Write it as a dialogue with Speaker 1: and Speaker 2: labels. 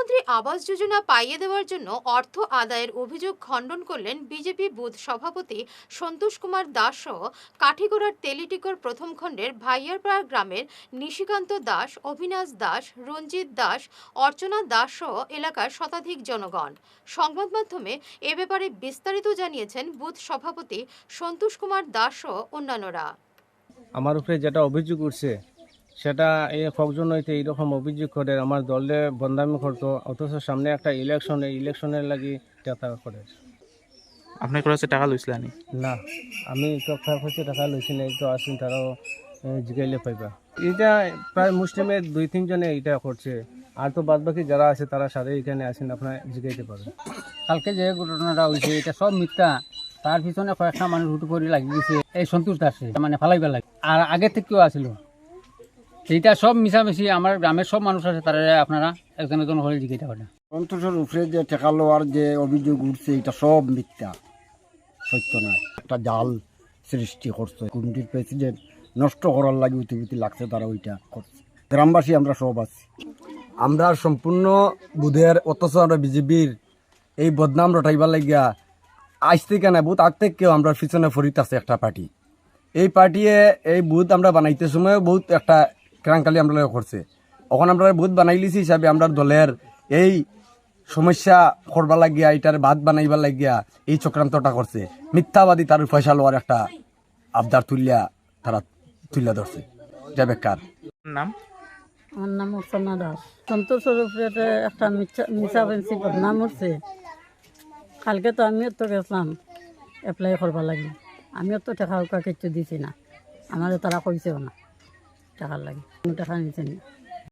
Speaker 1: প্রধানমন্ত্রী আবাস যোজনা পাইয়ে দেওয়ার জন্য অর্থ আদায়ের অভিযোগ খণ্ডন করলেন বিজেপি বুথ সভাপতি সন্তোষ কুমার দাস সহ কাঠিগড়ার তেলিটিকর প্রথম খণ্ডের ভাইয়ারপাড়া গ্রামের নিশিকান্ত দাস, অভিনাশ দাস, রঞ্জিত দাস, অর্চনা দাস সহ এলাকার শতাধিক জনগণ। সংবাদ মাধ্যমে এ ব্যাপারে বিস্তারিত জানিয়েছেন বুথ সভাপতি সন্তোষ কুমার দাস সহ অন্যান্যরা।
Speaker 2: আমার উপরে যেটা অভিযোগ উঠছে সেটা এই কয়েকজন হইতে এইরকম অভিযোগ করে আমার দলে বন্দামি করতো, অথচ সামনে একটা ইলেকশনের লাগি টাকা করে।
Speaker 3: আপনার কাছে টাকা লইছিলেন?
Speaker 2: না, আমি তো কাছে টাকা লইছি না, তো আসুন তারাও জিগাইলে পাইবা। এটা প্রায় মুসলিমের 2-3 জনে এটা করছে, আর তো বাদ বাকি যারা আছে তারা সাথে এখানে আসেন, আপনারা জিগাইতে পারেন।
Speaker 4: কালকে যে ঘটনাটা হয়েছে এটা সব মিথ্যা। তার পিছনে কয়েকটা মানুষ হুটু করে লাগিয়ে দিয়েছে এই সন্তোষ দাসে, মানে ফালাইবা লাগে। আর আগে থেকেও আসছিল এইটা সব মিশামিশি। আমার গ্রামের সব মানুষ আছে, তারা আপনারা একজন একজন হলে জিজ্ঞাসা করেন।
Speaker 5: সন্তোষের উপরে যে টাকা লওয়ার যে অভিযোগ উঠছে এটা সব মিথ্যা, সত্য না। একটা জাল সৃষ্টি করছে, কমিটির প্রেসিডেন্ট নষ্ট করার লাগে উঠে লাগছে, তারা ওইটা করছে। গ্রামবাসী আমরা সব আছি, আমরা সম্পূর্ণ বুধের, অথচ আমরা বিজেপির এই বদনাম রটাইবার লাগিয়া আজ থেকে না বুথ আগ থেকেও আমরা পিছনে ফরিত আছে একটা পার্টি। এই পার্টিয়ে এই বুথ আমরা বানাইতে সময় বহুত একটা ক্রাঙ্কালি আমরা করছে। এখন আমরা বুথ বানাইলিছি হিসাবে আমরা দলের এই সমস্যা করবার লাগিয়া, এটার বাদ বানাইবার লাগিয়া এই চক্রান্তটা করছে। মিথ্যাবাদী তার পয়সা লওয়ার একটা আবদার তারা তুলিয়া ধরছে, এটা বেকার।
Speaker 3: নাম?
Speaker 6: আমার নাম অর্চনা দাস। সন্তোষের উপরে একটা মিশাফেন্সি বদনাম উঠছে। কালকে তো আমিও তো গেছিলাম এপ্লাই করবার লাগে, আমিও তো টাকা কিছু দিছি না, আমারও তারা কইছেও না টাকার লাগে, কোনো টাকা নিচ্ছে না।